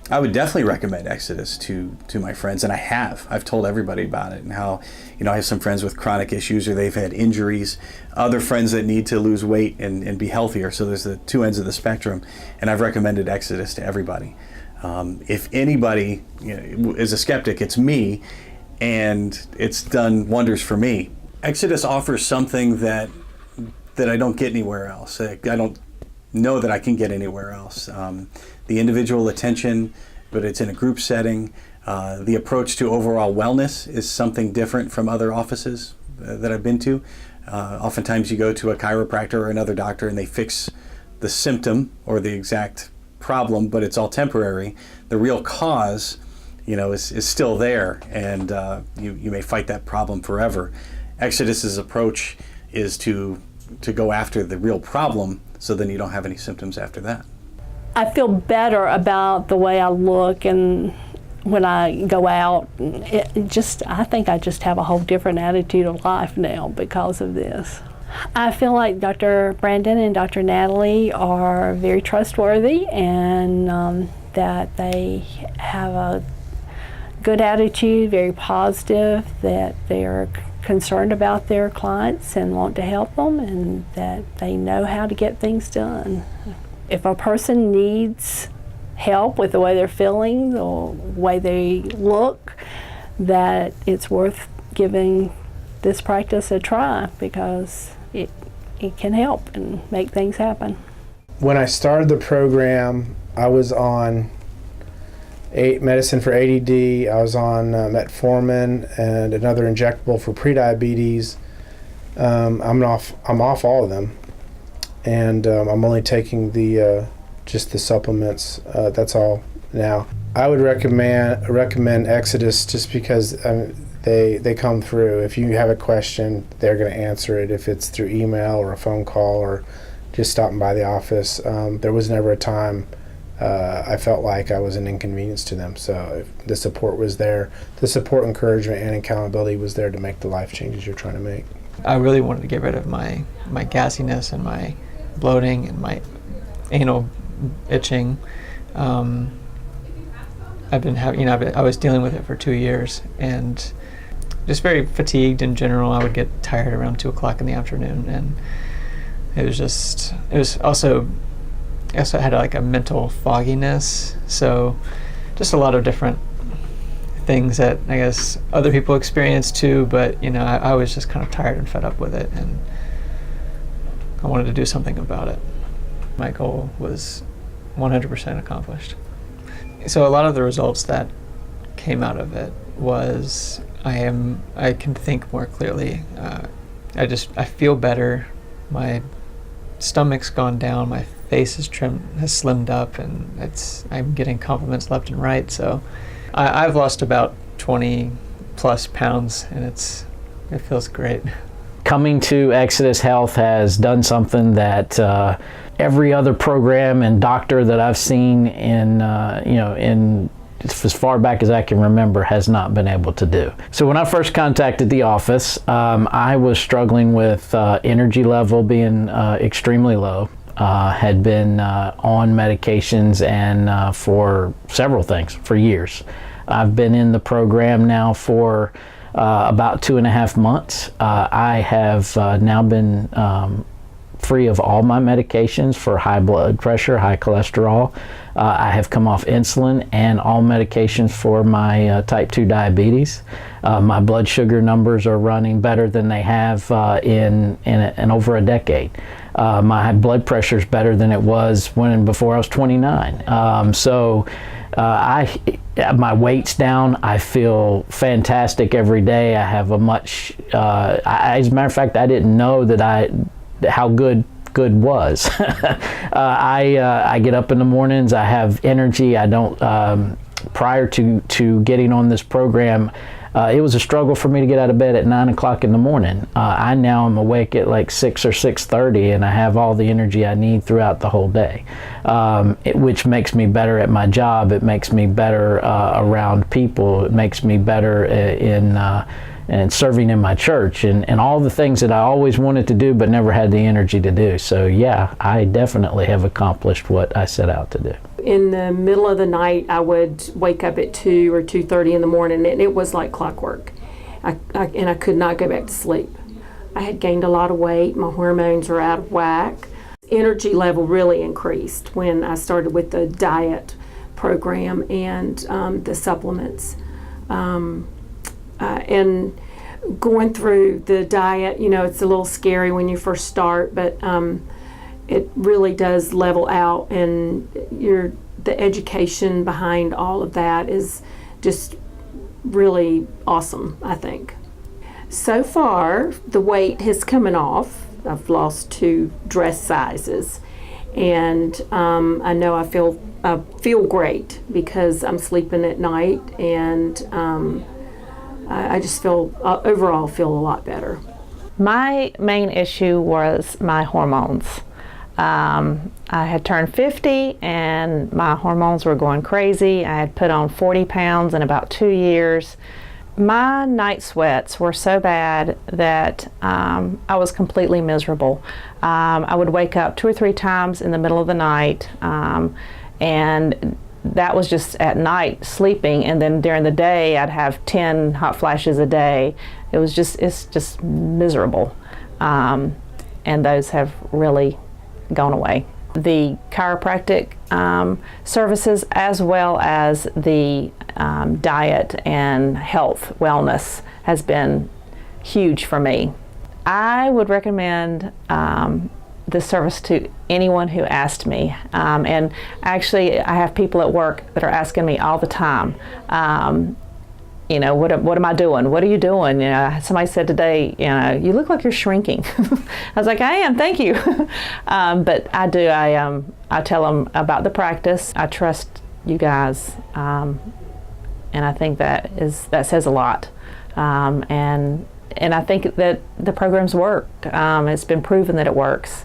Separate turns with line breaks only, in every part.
I would definitely recommend Exodus to my friends, and I've told everybody about it, and how, I have some friends with chronic issues, or they've had injuries, other friends that need to lose weight and be healthier. So there's the two ends of the spectrum, and I've recommended Exodus to everybody. If anybody is a skeptic, it's me, and it's done wonders for me. Exodus offers something that I don't get anywhere else. I don't know that I can get anywhere else. The individual attention, but it's in a group setting. The approach to overall wellness is something different from other offices that I've been to. Oftentimes you go to a chiropractor or another doctor and they fix the symptom or the exact problem, but it's all temporary. The real cause, is still there, and you may fight that problem forever. Exodus's approach is to go after the real problem, so then you don't have any symptoms after that.
I feel better about the way I look, and when I go out, I think I just have a whole different attitude of life now because of this. I feel like Dr. Brandon and Dr. Natalie are very trustworthy, and that they have a good attitude, very positive, that they're concerned about their clients and want to help them, and that they know how to get things done. If a person needs help with the way they're feeling or the way they look, that it's worth giving this practice a try, because it can help and make things happen.
When I started the program, I was on medicine for ADD, I was on metformin and another injectable for prediabetes. I'm off all of them, and I'm only taking just the supplements. That's all now. I would recommend Exodus just because they come through. If you have a question, they're going to answer it. If it's through email or a phone call or just stopping by the office, there was never a time I felt like I was an inconvenience to them. So if the support was there, the support, encouragement, and accountability was there to make the life changes you're trying to make.
I really wanted to get rid of my gassiness and my bloating and my anal itching. I've been having, I was dealing with it for 2 years, and just very fatigued in general. I would get tired around 2 o'clock in the afternoon, and I also had like a mental fogginess. So just a lot of different things that I guess other people experience too, but I was just kind of tired and fed up with it, and I wanted to do something about it. My goal was 100% accomplished. So a lot of the results that came out of it was I can think more clearly. I feel better. My stomach's gone down. My face has slimmed up, and I'm getting compliments left and right. So I've lost about 20 plus pounds, and it feels great.
Coming to Exodus Health has done something that every other program and doctor that I've seen in as far back as I can remember has not been able to do. So when I first contacted the office, I was struggling with energy level being extremely low. Had been on medications and for several things for years. I've been in the program now for about 2.5 months. I have now been free of all my medications for high blood pressure, high cholesterol. I have come off insulin and all medications for my type 2 diabetes. My blood sugar numbers are running better than they have in over a decade. My blood pressure is better than it was before I was 29. My weight's down. I feel fantastic every day. I have a much, as a matter of fact, I didn't know how good was. I get up in the mornings, I have energy. I don't, prior to getting on this program, it was a struggle for me to get out of bed at 9 o'clock in the morning. I now am awake at like 6 or 6:30, and I have all the energy I need throughout the whole day, which makes me better at my job. It makes me better around people. It makes me better in serving in my church, and all the things that I always wanted to do but never had the energy to do. So yeah, I definitely have accomplished what I set out to do.
in the middle of the night, I would wake up at 2 or 2:30 in the morning, and it was like clockwork. And I could not go back to sleep. I had gained a lot of weight. My hormones were out of whack. Energy level really increased when I started with the diet program and the supplements. And going through the diet, it's a little scary when you first start, but it really does level out, and the education behind all of that is just really awesome, I think. So far, the weight has coming off. I've lost 2 dress sizes, and I know I feel great because I'm sleeping at night, and I just overall feel a lot better.
My main issue was my hormones. I had turned 50 and my hormones were going crazy. I had put on 40 pounds in about 2 years. My night sweats were so bad that I was completely miserable. I would wake up 2 or 3 times in the middle of the night, and that was just at night sleeping, and then during the day I'd have 10 hot flashes a day. It's just miserable, and those have really gone away. The chiropractic services, as well as the diet and health wellness, has been huge for me. I would recommend this service to anyone who asked me, and actually I have people at work that are asking me all the time, what am I doing? What are you doing? Somebody said today, you look like you're shrinking. I was like, I am, thank you. But I do, I tell them about the practice. I trust you guys, and I think that says a lot. And I think that the program's worked. It's been proven that it works.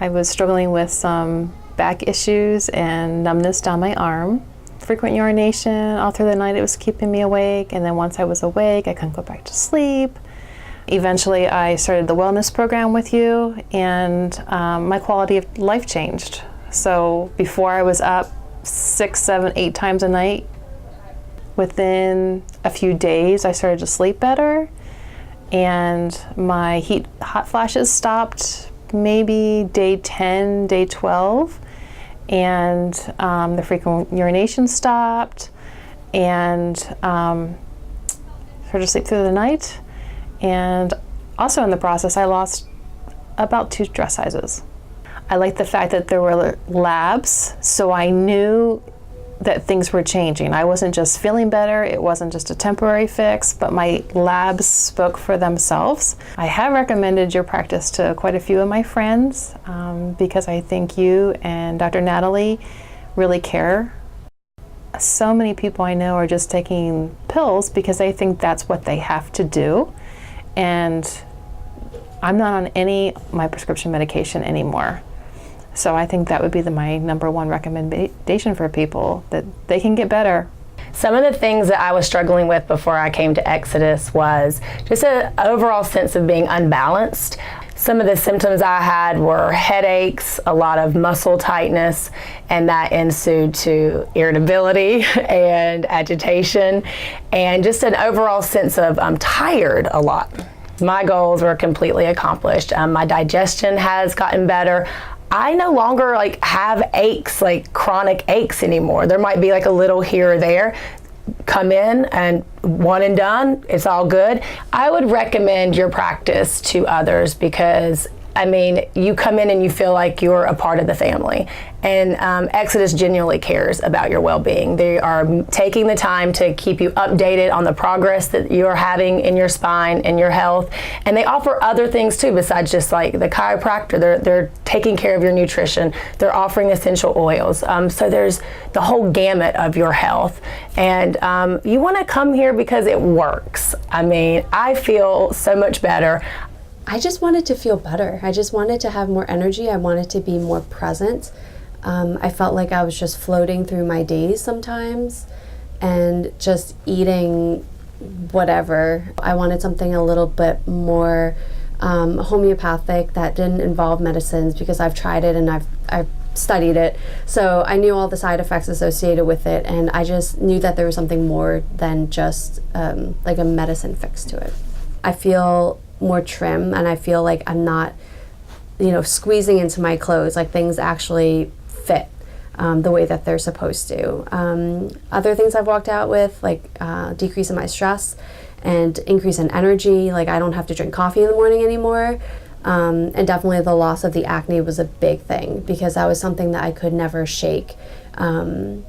I was struggling with some back issues and numbness down my arm. Frequent urination all through the night, it was keeping me awake, and then once I was awake, I couldn't go back to sleep. Eventually, I started the wellness program with you, and my quality of life changed. So before I was up 6, 7, 8 times a night. Within a few days, I started to sleep better, and my hot flashes stopped maybe day 10, day 12. And the frequent urination stopped, and started to sleep through the night. And also in the process, I lost about 2 dress sizes. I liked the fact that there were labs, so I knew that things were changing. I wasn't just feeling better, it wasn't just a temporary fix, but my labs spoke for themselves. I have recommended your practice to quite a few of my friends because I think you and Dr. Natalie really care. So many people I know are just taking pills because they think that's what they have to do. And I'm not on any of my prescription medication anymore. So I think that would be my number 1 recommendation for people, that they can get better.
Some of the things that I was struggling with before I came to Exodus was just an overall sense of being unbalanced. Some of the symptoms I had were headaches, a lot of muscle tightness, and that ensued to irritability and agitation, and just an overall sense of I'm tired a lot. My goals were completely accomplished. My digestion has gotten better. I no longer have aches, chronic aches anymore. There might be a little here or there. Come in and one and done, it's all good. I would recommend your practice to others because you come in and you feel like you're a part of the family. And Exodus genuinely cares about your well-being. They are taking the time to keep you updated on the progress that you're having in your spine and your health. And they offer other things too besides just the chiropractor. They're taking care of your nutrition. They're offering essential oils. So there's the whole gamut of your health. And you want to come here because it works. I feel so much better.
I just wanted to feel better. I just wanted to have more energy. I wanted to be more present. I felt like I was just floating through my days sometimes and just eating whatever. I wanted something a little bit more homeopathic that didn't involve medicines because I've tried it and I've studied it, so I knew all the side effects associated with it, and I just knew that there was something more than just like a medicine fix to it. I feel more trim, and I feel like I'm not, squeezing into my clothes, like things actually fit the way that they're supposed to. Other things I've walked out with, like decrease in my stress and increase in energy, like I don't have to drink coffee in the morning anymore. And definitely the loss of the acne was a big thing, because that was something that I could never shake. And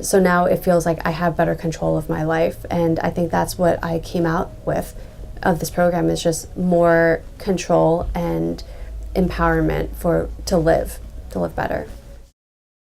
so now it feels like I have better control of my life, and I think that's what I came out with of this program, is just more control and empowerment to live better.